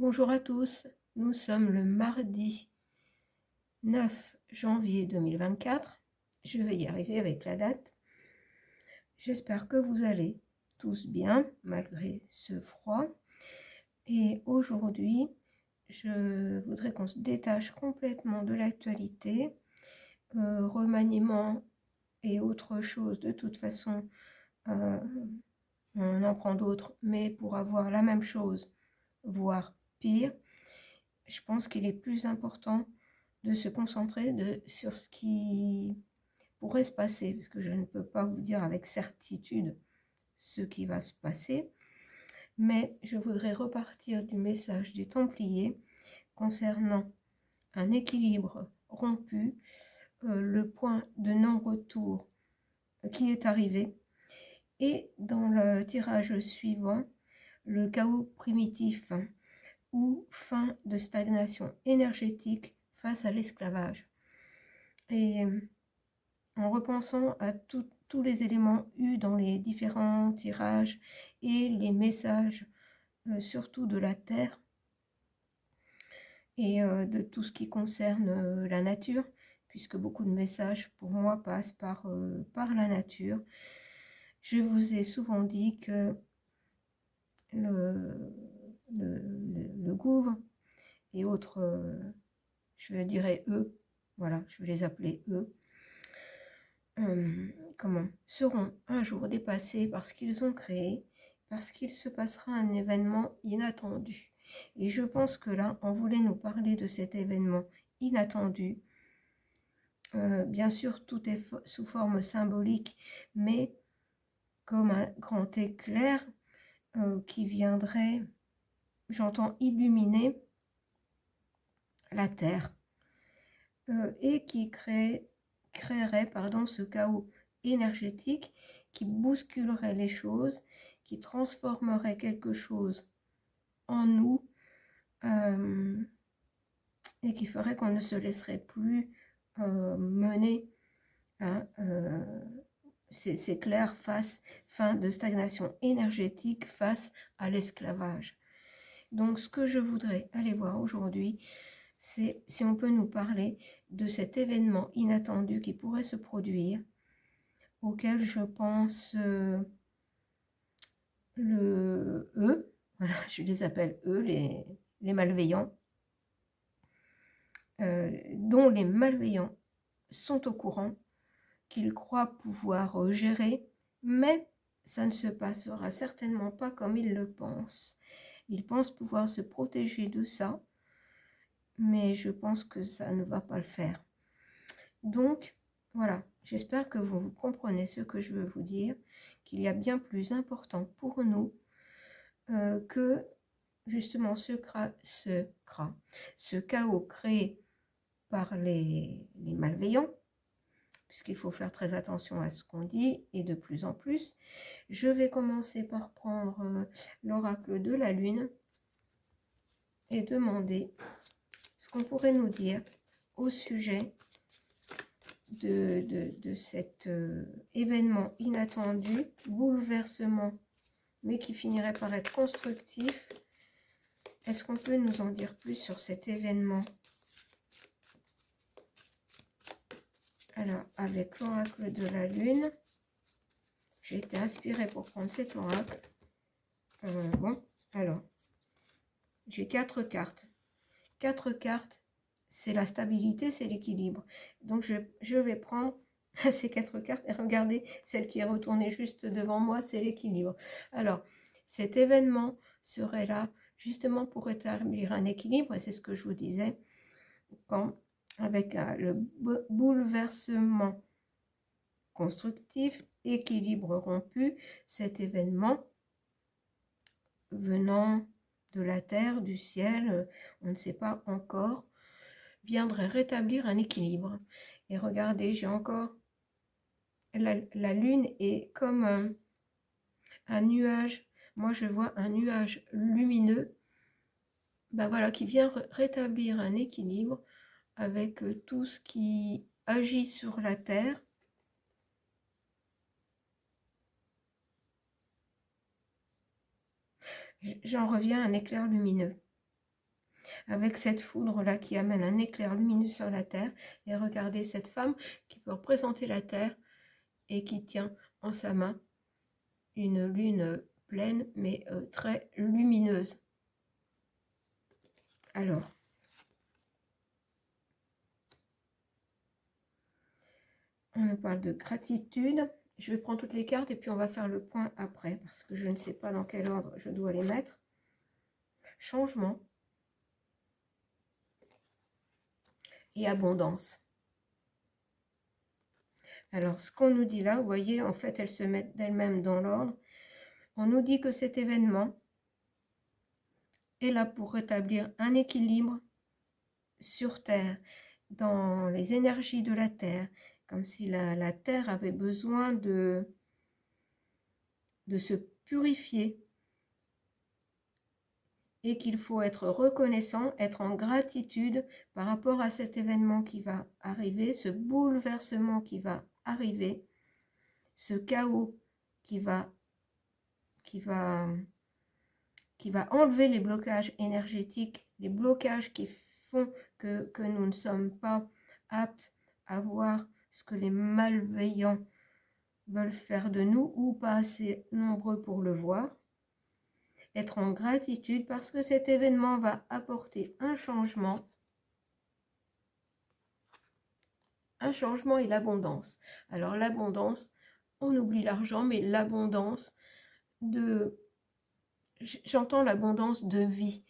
Bonjour à tous, nous sommes le mardi 9 janvier 2024. Je vais y arriver avec la date. J'espère que vous allez tous bien malgré ce froid. Et aujourd'hui, je voudrais qu'on se détache complètement de l'actualité, remaniement et autre chose. De toute façon, on en prend d'autres, mais pour avoir la même chose, voire pire, je pense qu'il est plus important de se concentrer sur ce qui pourrait se passer, parce que je ne peux pas vous dire avec certitude ce qui va se passer, mais je voudrais repartir du message des Templiers concernant un équilibre rompu, le point de non-retour qui est arrivé, et dans le tirage suivant, le chaos primitif ou fin de stagnation énergétique face à l'esclavage. Et en repensant à tous les éléments eus dans les différents tirages et les messages, surtout de la Terre et de tout ce qui concerne la nature, puisque beaucoup de messages pour moi passent par la nature. Je vous ai souvent dit que le gouffre et autres, je dirais eux, voilà, je vais les appeler eux, seront un jour dépassés parce qu'ils ont créé, parce qu'il se passera un événement inattendu. Et je pense que là, on voulait nous parler de cet événement inattendu. Bien sûr, tout est sous forme symbolique, mais comme un grand éclair qui viendrait, j'entends, illuminer la Terre et qui créerait ce chaos énergétique qui bousculerait les choses, qui transformerait quelque chose en nous et qui ferait qu'on ne se laisserait plus mener à ces clairs fin de stagnation énergétique face à l'esclavage. Donc ce que je voudrais aller voir aujourd'hui, c'est si on peut nous parler de cet événement inattendu qui pourrait se produire, auquel je pense eux, voilà, je les appelle eux, les malveillants, dont les malveillants sont au courant, qu'ils croient pouvoir gérer, mais ça ne se passera certainement pas comme ils le pensent. Ils pensent pouvoir se protéger de ça, mais je pense que ça ne va pas le faire. Donc, voilà, j'espère que vous comprenez ce que je veux vous dire, qu'il y a bien plus important pour nous que justement ce chaos créé par les malveillants, puisqu'il faut faire très attention à ce qu'on dit, et de plus en plus. Je vais commencer par prendre l'oracle de la Lune et demander ce qu'on pourrait nous dire au sujet de cet événement inattendu, bouleversement, mais qui finirait par être constructif. Est-ce qu'on peut nous en dire plus sur cet événement? Alors, avec l'oracle de la Lune, j'ai été inspirée pour prendre cet oracle. Bon, alors, j'ai 4 cartes. 4 cartes, c'est la stabilité, c'est l'équilibre. Donc, je vais prendre ces 4 cartes et regardez, celle qui est retournée juste devant moi, c'est l'équilibre. Alors, cet événement serait là justement pour établir un équilibre, et c'est ce que je vous disais, avec le bouleversement constructif, équilibre rompu, cet événement venant de la terre, du ciel, on ne sait pas encore, viendrait rétablir un équilibre. Et regardez, j'ai encore la lune est comme un nuage. Moi, je vois un nuage lumineux, ben voilà, qui vient rétablir un équilibre avec tout ce qui agit sur la terre. J'en reviens à un éclair lumineux. avec cette foudre-là qui amène un éclair lumineux sur la Terre. Et regardez cette femme qui peut représenter la Terre et qui tient en sa main une lune pleine, mais très lumineuse. Alors, on nous parle de gratitude. Je vais prendre toutes les cartes et puis on va faire le point après, parce que je ne sais pas dans quel ordre je dois les mettre. Changement et abondance. Alors, ce qu'on nous dit là, vous voyez, en fait, elles se mettent d'elles-mêmes dans l'ordre. On nous dit que cet événement est là pour rétablir un équilibre sur Terre, dans les énergies de la Terre, comme si la Terre avait besoin de se purifier et qu'il faut être reconnaissant, être en gratitude par rapport à cet événement qui va arriver, ce bouleversement qui va arriver, ce chaos qui va enlever les blocages énergétiques, les blocages qui font que nous ne sommes pas aptes à voir ce que les malveillants veulent faire de nous ou pas assez nombreux pour le voir. Être en gratitude parce que cet événement va apporter un changement et l'abondance. Alors l'abondance, on oublie l'argent, mais l'abondance j'entends l'abondance de vie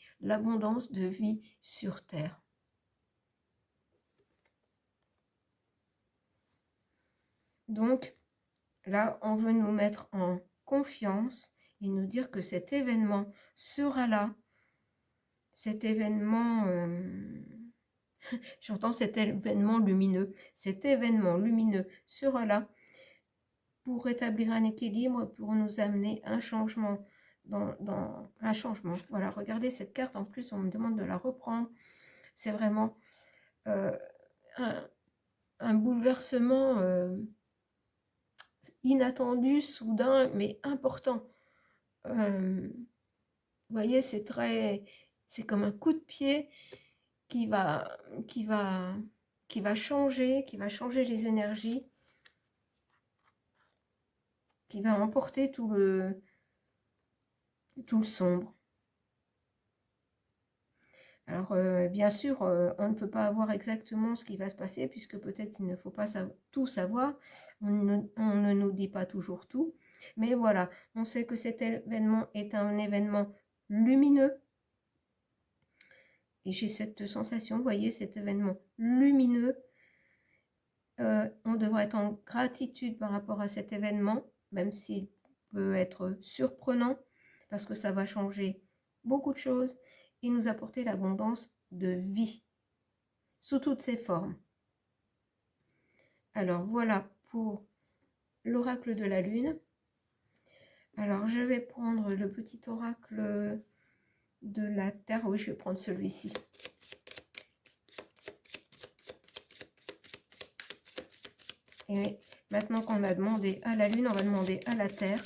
sur Terre. Donc, là, on veut nous mettre en confiance et nous dire que cet événement sera là. Cet événement, j'entends cet événement lumineux. Cet événement lumineux sera là pour rétablir un équilibre, pour nous amener un changement. Dans un changement. Voilà, regardez cette carte. En plus, on me demande de la reprendre. C'est vraiment un bouleversement inattendu, soudain, mais important. Vous voyez, c'est comme un coup de pied qui va changer les énergies, qui va emporter tout le sombre. Alors, bien sûr, on ne peut pas avoir exactement ce qui va se passer, puisque peut-être il ne faut pas tout savoir. On ne nous dit pas toujours tout. Mais voilà, on sait que cet événement est un événement lumineux. Et j'ai cette sensation, vous voyez, cet événement lumineux. On devrait être en gratitude par rapport à cet événement, même s'il peut être surprenant, parce que ça va changer beaucoup de choses et nous apporter l'abondance de vie sous toutes ses formes. Alors voilà pour l'oracle de la lune. Alors je vais prendre le petit oracle de la terre. Oui, je vais prendre celui-ci. Et maintenant qu'on a demandé à la lune, on va demander à la terre.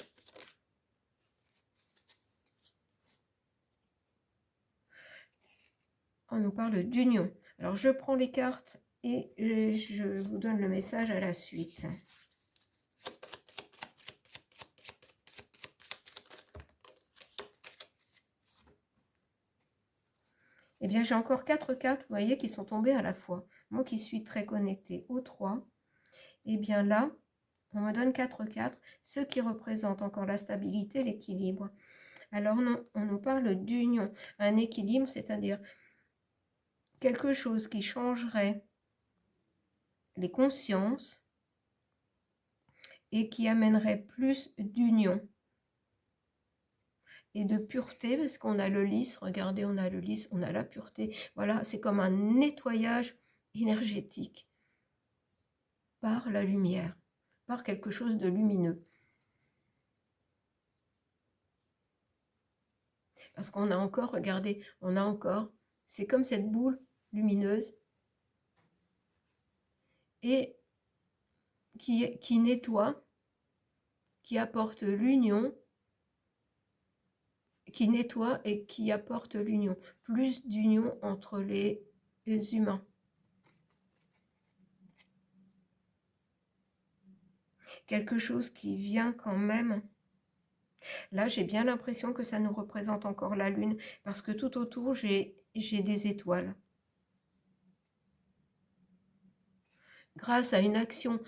On nous parle d'union. Alors je prends les cartes et je vous donne le message à la suite. Eh bien, j'ai encore 4 cartes, vous voyez, qui sont tombées à la fois. Moi qui suis très connectée aux 3, eh bien là, on me donne 4 cartes, ce qui représente encore la stabilité, l'équilibre. Alors, non, on nous parle d'union, un équilibre, c'est-à-dire quelque chose qui changerait les consciences et qui amènerait plus d'union et de pureté, parce qu'on a le lys, regardez, on a le lys, on a la pureté. Voilà, c'est comme un nettoyage énergétique par la lumière, par quelque chose de lumineux. Parce qu'on a encore, regardez, on a encore, c'est comme cette boule lumineuse et qui nettoie, qui apporte l'union, qui nettoie et qui apporte l'union. Plus d'union entre les humains. Quelque chose qui vient quand même. Là, j'ai bien l'impression que ça nous représente encore la Lune, parce que tout autour, j'ai des étoiles. Grâce à une action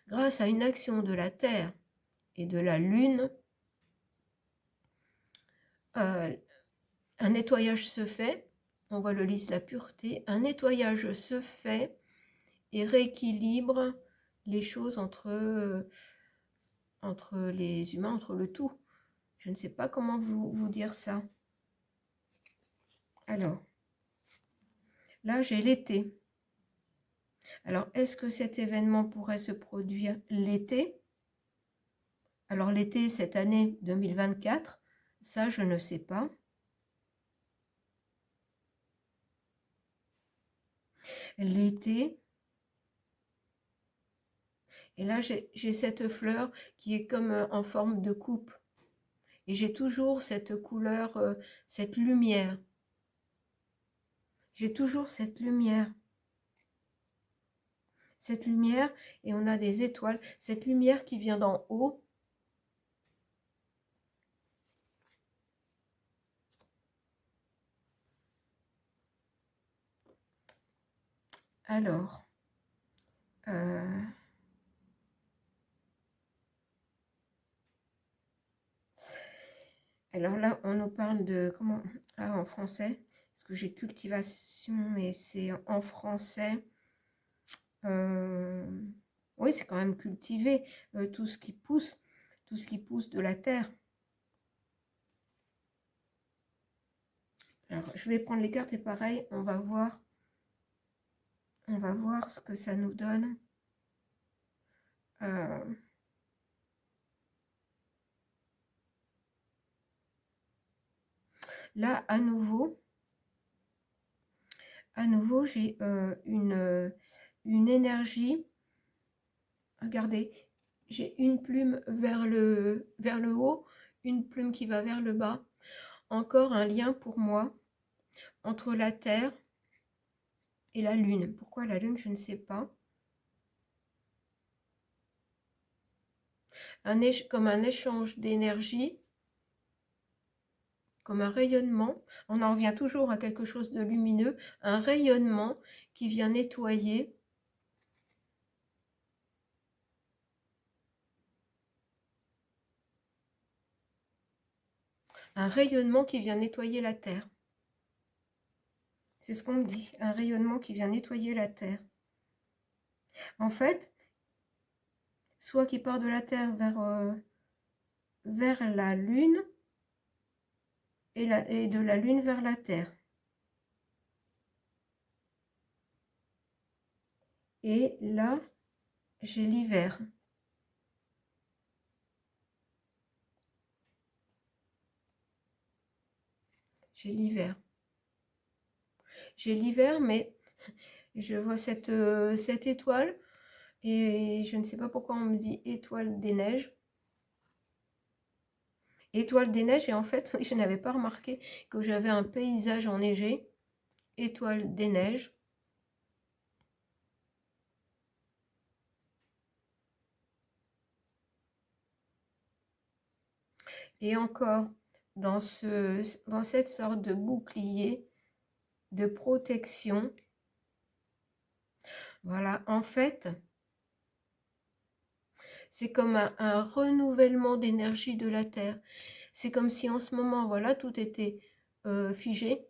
de la Terre et de la Lune, un nettoyage se fait, on voit le lys, la pureté, un nettoyage se fait et rééquilibre les choses entre les humains, entre le tout. Je ne sais pas comment vous dire ça. Alors, là j'ai l'été. Alors, est-ce que cet événement pourrait se produire l'été? Alors, l'été, cette année 2024, ça, je ne sais pas. L'été. Et là, j'ai cette fleur qui est comme en forme de coupe. Et j'ai toujours cette couleur, cette lumière. J'ai toujours cette lumière. Cette lumière, et on a des étoiles. Cette lumière qui vient d'en haut. Alors, alors là, on nous parle de, comment, ah, en français, parce que j'ai cultivation, mais c'est en français. Oui, c'est quand même cultiver tout ce qui pousse de la terre. Alors, je vais prendre les cartes et pareil, on va voir ce que ça nous donne. Là, à nouveau, j'ai une énergie. Regardez, j'ai une plume vers le haut, une plume qui va vers le bas. Encore un lien pour moi entre la Terre et la Lune. Pourquoi la Lune, je ne sais pas. Comme un échange d'énergie, comme un rayonnement. On en revient toujours à quelque chose de lumineux, un rayonnement qui vient nettoyer. Un rayonnement qui vient nettoyer la Terre. C'est ce qu'on me dit, un rayonnement qui vient nettoyer la Terre. En fait, soit qui part de la Terre vers la Lune, et de la Lune vers la Terre. Et là, j'ai l'hiver. J'ai l'hiver. J'ai l'hiver, mais je vois cette étoile, et je ne sais pas pourquoi on me dit étoile des neiges. Étoile des neiges, et en fait, je n'avais pas remarqué que j'avais un paysage enneigé. Étoile des neiges. Et encore, dans cette sorte de bouclier de protection, voilà, en fait, c'est comme un renouvellement d'énergie de la Terre. C'est comme si en ce moment, voilà, tout était figé.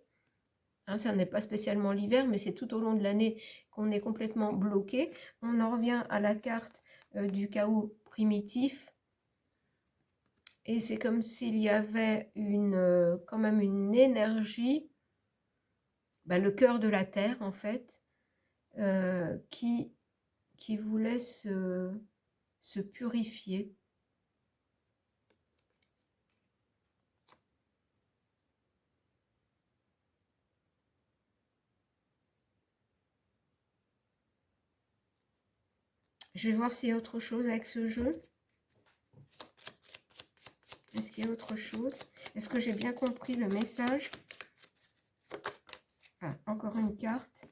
Hein, ça n'est pas spécialement l'hiver, mais c'est tout au long de l'année qu'on est complètement bloqué. On en revient à la carte du chaos primitif. Et c'est comme s'il y avait quand même une énergie, le cœur de la Terre en fait, qui voulait se purifier. Je vais voir s'il y a autre chose avec ce jeu. Est-ce qu'il y a autre chose? Est-ce que j'ai bien compris le message? Ah, encore une carte.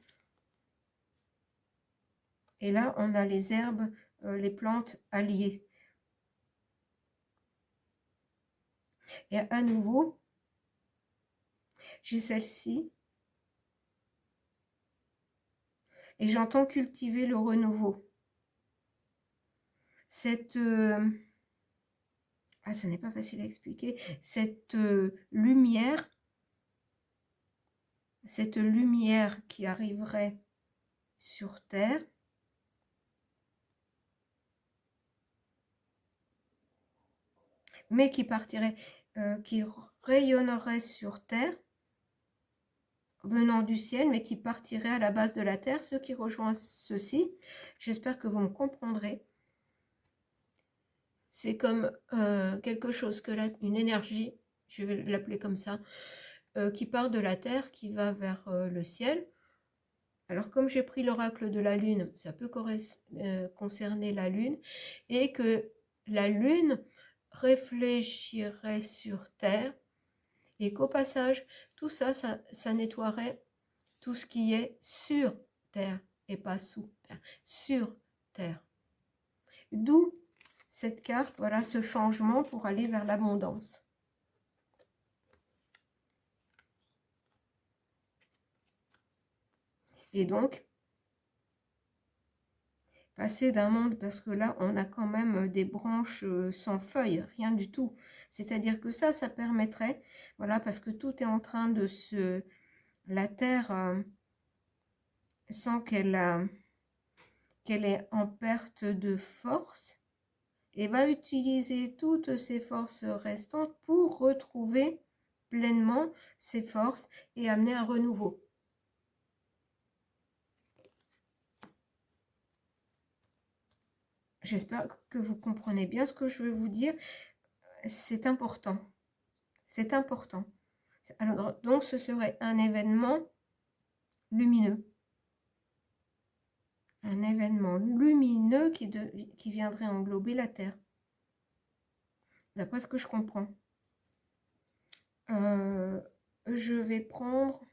Et là, on a les herbes, les plantes alliées. Et à nouveau, j'ai celle-ci. Et j'entends cultiver le renouveau. Cette... ah, ça n'est pas facile à expliquer. Cette lumière qui arriverait sur Terre, mais qui partirait, qui rayonnerait sur Terre, venant du ciel, mais qui partirait à la base de la Terre. Ce qui rejoint ceci, j'espère que vous me comprendrez. C'est comme quelque chose que une énergie, je vais l'appeler comme ça, qui part de la Terre, qui va vers le ciel. Alors comme j'ai pris l'oracle de la Lune, ça peut concerner la Lune, et que la Lune réfléchirait sur Terre, et qu'au passage, tout ça, ça nettoierait tout ce qui est sur Terre, et pas sous Terre, sur Terre. D'où cette carte, voilà, ce changement pour aller vers l'abondance. Et donc, passer d'un monde, parce que là, on a quand même des branches sans feuilles, rien du tout. C'est-à-dire que ça permettrait, voilà, parce que tout est en train de se... La Terre, sans qu'elle est en perte de force, et va utiliser toutes ses forces restantes pour retrouver pleinement ses forces et amener un renouveau. J'espère que vous comprenez bien ce que je veux vous dire. C'est important. C'est important. Alors, donc, ce serait un événement lumineux. Un événement lumineux qui viendrait englober la Terre. D'après ce que je comprends. Je vais prendre...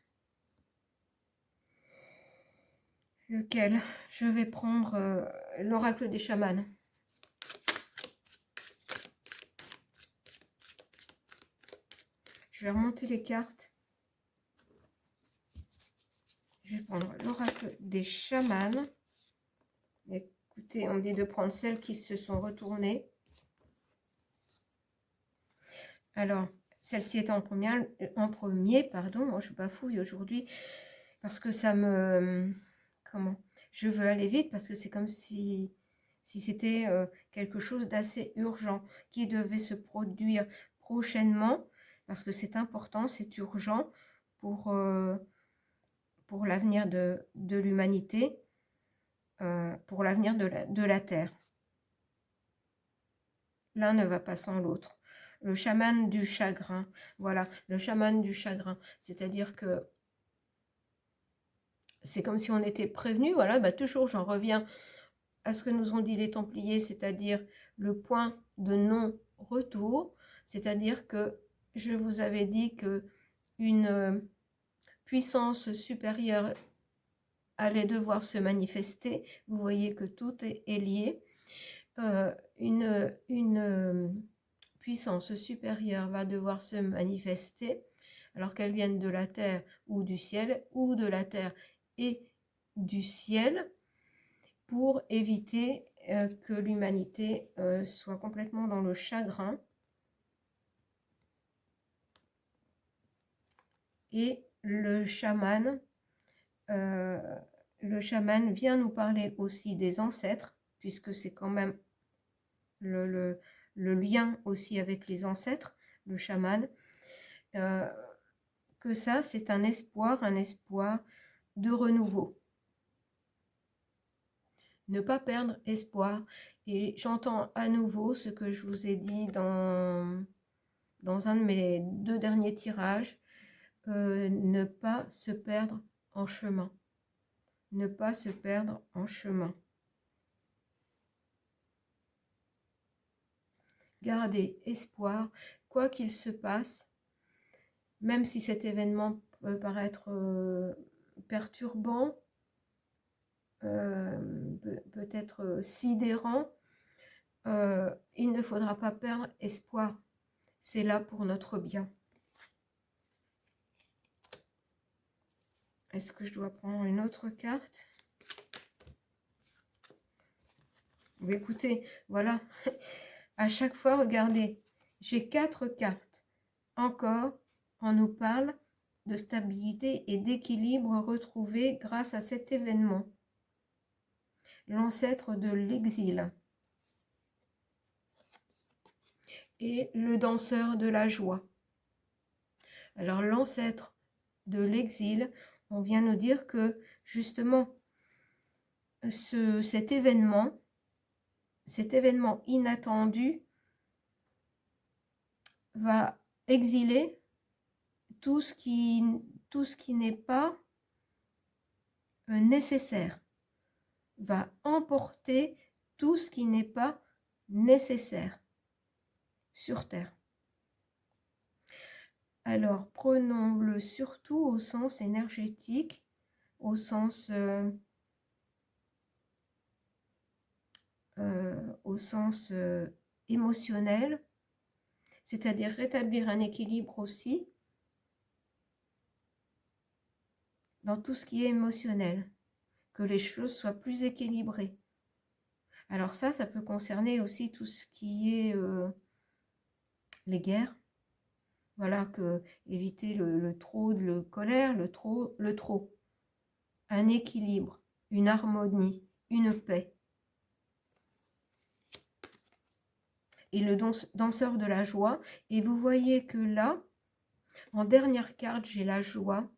Lequel? Je vais prendre l'oracle des chamans. Je vais remonter les cartes. Je vais prendre l'oracle des chamans. Écoutez, on me dit de prendre celles qui se sont retournées. Alors, celle-ci est en premier, pardon. Moi, je bafouille aujourd'hui parce que ça me... Comment? Je veux aller vite parce que c'est comme si c'était quelque chose d'assez urgent qui devait se produire prochainement parce que c'est important, c'est urgent pour l'avenir de l'humanité, pour l'avenir de la Terre. L'un ne va pas sans l'autre. Le chaman du chagrin, voilà, le chaman du chagrin, c'est-à-dire que c'est comme si on était prévenu, voilà, bah toujours j'en reviens à ce que nous ont dit les Templiers, c'est-à-dire le point de non-retour, c'est-à-dire que je vous avais dit que une puissance supérieure allait devoir se manifester. Vous voyez que tout est lié. Une puissance supérieure va devoir se manifester, alors qu'elle vienne de la terre ou du ciel, ou de la terre et du ciel, pour éviter que l'humanité soit complètement dans le chagrin. Et le chaman vient nous parler aussi des ancêtres, puisque c'est quand même le lien aussi avec les ancêtres, le chaman, que ça c'est un espoir de renouveau. Ne pas perdre espoir. Et j'entends à nouveau ce que je vous ai dit dans un de mes 2 derniers tirages, ne pas se perdre en chemin. Ne pas se perdre en chemin. garder espoir, quoi qu'il se passe, même si cet événement peut paraître perturbant, peut-être sidérant, il ne faudra pas perdre espoir. C'est là pour notre bien. Est-ce que je dois prendre une autre carte? Écoutez, voilà. À chaque fois, regardez, j'ai 4 cartes. Encore, on nous parle de stabilité et d'équilibre retrouvé grâce à cet événement. L'ancêtre de l'exil. Et le danseur de la joie. Alors, l'ancêtre de l'exil, on vient nous dire que, justement, cet événement inattendu va exiler tout ce qui n'est pas nécessaire, va emporter tout ce qui n'est pas nécessaire sur Terre. Alors, prenons-le surtout au sens énergétique, au sens émotionnel, c'est-à-dire rétablir un équilibre aussi dans tout ce qui est émotionnel, que les choses soient plus équilibrées. Alors ça peut concerner aussi tout ce qui est les guerres. Voilà, que éviter le trop de colère, le trop. Un équilibre, une harmonie, une paix. Et le danseur de la joie. Et vous voyez que là, en dernière carte, j'ai la joie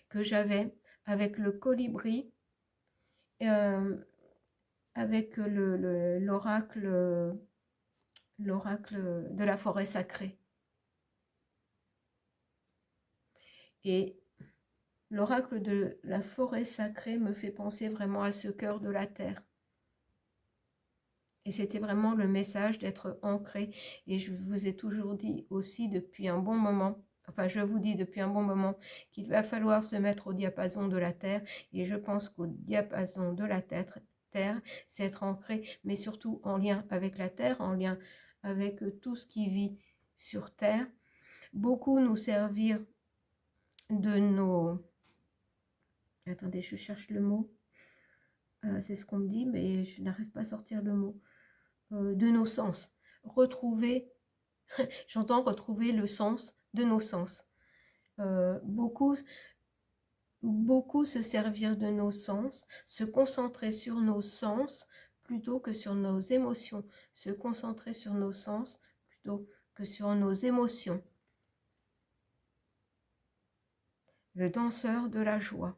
que j'avais avec le colibri, avec l'oracle de la forêt sacrée. Et l'oracle de la forêt sacrée me fait penser vraiment à ce cœur de la terre. Et c'était vraiment le message d'être ancré. Et je vous ai toujours dit aussi depuis un bon moment, enfin je vous dis depuis un bon moment, qu'il va falloir se mettre au diapason de la terre. Et je pense qu'au diapason de la terre, c'est être ancré, mais surtout en lien avec la terre, en lien avec tout ce qui vit sur terre. Beaucoup nous servir de nos... Attendez, je cherche le mot. C'est ce qu'on me dit, mais je n'arrive pas à sortir le mot. De nos sens. Retrouver, j'entends retrouver le sens de nos sens. Beaucoup se servir de nos sens, se concentrer sur nos sens plutôt que sur nos émotions. Se concentrer sur nos sens plutôt que sur nos émotions. Le danseur de la joie.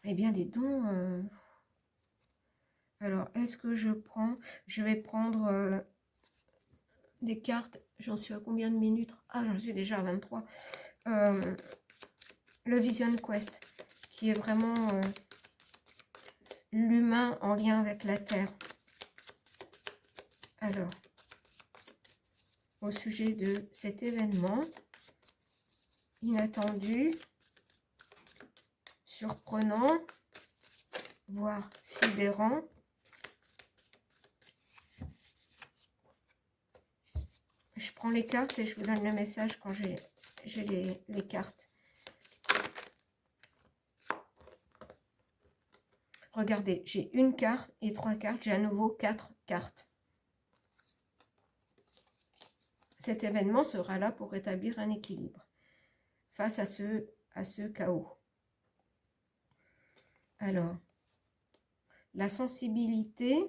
Eh bien, dis donc. Alors, est-ce que je vais prendre des cartes. J'en suis à combien de minutes? Ah, j'en suis déjà à 23. Le Vision Quest, qui est vraiment l'humain en lien avec la Terre. Alors, au sujet de cet événement inattendu, surprenant, voire sidérant, je prends les cartes et je vous donne le message quand j'ai les cartes. Regardez, j'ai une carte et 3 cartes, j'ai à nouveau 4 cartes. Cet événement sera là pour rétablir un équilibre face à ce chaos. Alors, la sensibilité,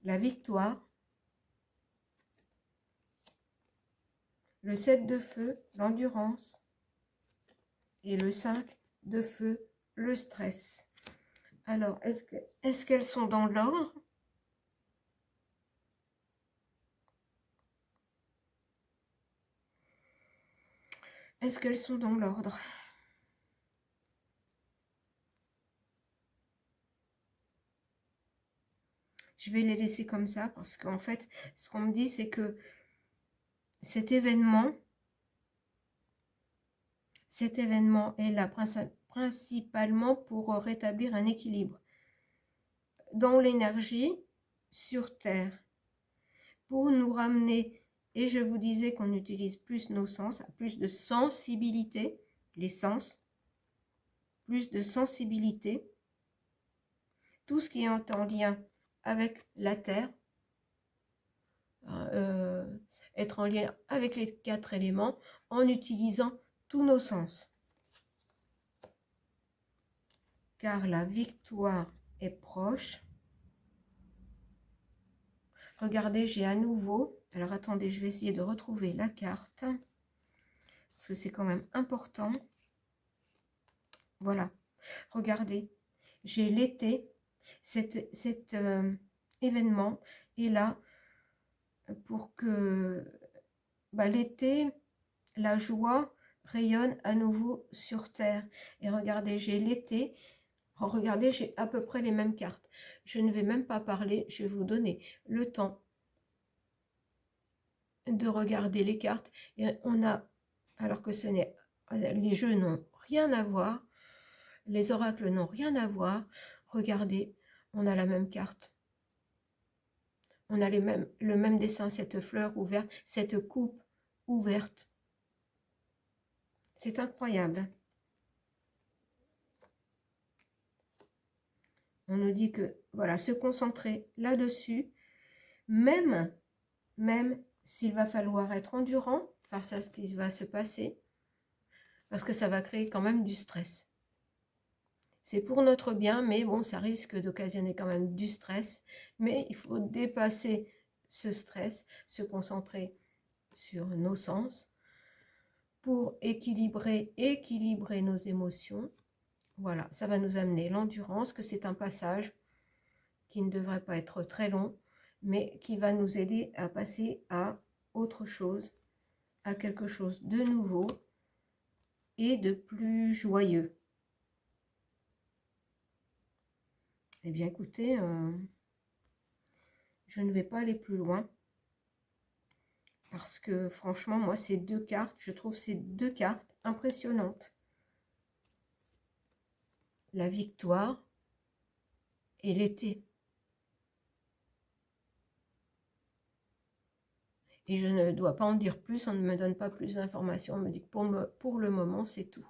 la victoire, le 7 de feu, l'endurance, et le 5 de feu, le stress. Alors, est-ce qu'elles sont dans l'ordre? Est-ce qu'elles sont dans l'ordre? Je vais les laisser comme ça parce qu'en fait, ce qu'on me dit, c'est que cet événement est là principalement pour rétablir un équilibre dans l'énergie sur Terre, pour nous ramener, et je vous disais qu'on utilise plus nos sens, plus de sensibilité, les sens, plus de sensibilité, tout ce qui est en lien avec la Terre, être en lien avec les 4 éléments en utilisant tous nos sens. Car la victoire est proche. Regardez, j'ai à nouveau, alors attendez, je vais essayer de retrouver la carte, parce que c'est quand même important. Voilà, regardez, j'ai l'été, cet événement est là pour que l'été, la joie rayonne à nouveau sur Terre. Et regardez, j'ai l'été, regardez, j'ai à peu près les mêmes cartes. Je ne vais même pas parler, je vais vous donner le temps de regarder les cartes. Et on a, alors que les jeux n'ont rien à voir, les oracles n'ont rien à voir, regardez, on a la même carte. On a le même dessin, cette fleur ouverte, cette coupe ouverte. C'est incroyable. On nous dit que, voilà, se concentrer là-dessus, même s'il va falloir être endurant face à ce qui va se passer, parce que ça va créer quand même du stress. C'est pour notre bien, mais bon, ça risque d'occasionner quand même du stress. Mais il faut dépasser ce stress, se concentrer sur nos sens pour équilibrer nos émotions. Voilà, ça va nous amener l'endurance, que c'est un passage qui ne devrait pas être très long, mais qui va nous aider à passer à autre chose, à quelque chose de nouveau et de plus joyeux. Eh bien, écoutez, je ne vais pas aller plus loin parce que franchement, moi, ces 2 cartes, je trouve ces 2 cartes impressionnantes. La victoire et l'été. Et je ne dois pas en dire plus, on ne me donne pas plus d'informations. On me dit que pour le moment, c'est tout.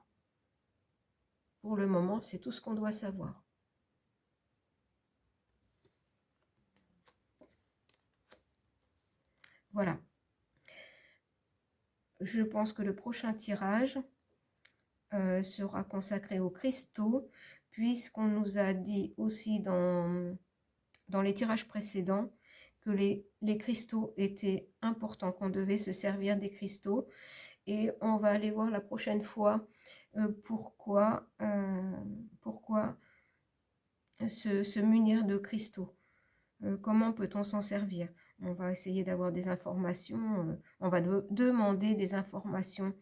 Pour le moment, c'est tout ce qu'on doit savoir. Voilà. Je pense que le prochain tirage sera consacré aux cristaux, puisqu'on nous a dit aussi dans les tirages précédents que les cristaux étaient importants, qu'on devait se servir des cristaux. Et on va aller voir la prochaine fois pourquoi se munir de cristaux. Comment peut-on s'en servir? On va essayer d'avoir des informations, on va demander des informations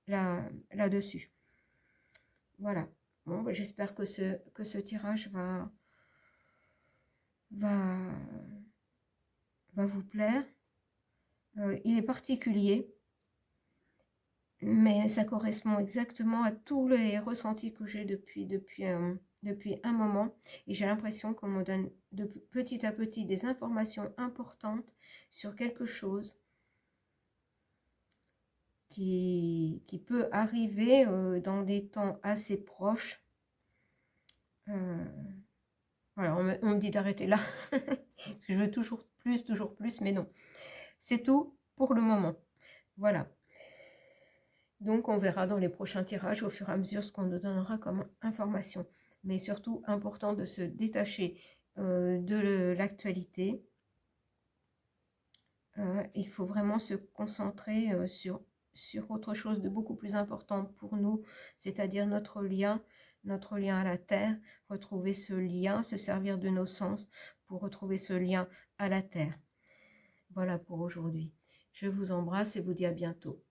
là-dessus. Voilà. Bon, j'espère que ce tirage va vous plaire. Il est particulier, mais ça correspond exactement à tous les ressentis que j'ai depuis un moment. Et j'ai l'impression qu'on me donne de petit à petit des informations importantes sur quelque chose qui peut arriver dans des temps assez proches. Voilà, on me dit d'arrêter là, parce que je veux toujours plus, mais non. C'est tout pour le moment. Voilà. Donc, on verra dans les prochains tirages, au fur et à mesure, ce qu'on nous donnera comme information. Mais surtout, important de se détacher de l'actualité. Il faut vraiment se concentrer sur autre chose de beaucoup plus important pour nous, c'est-à-dire notre lien à la Terre, retrouver ce lien, se servir de nos sens pour retrouver ce lien à la Terre. Voilà pour aujourd'hui. Je vous embrasse et vous dis à bientôt.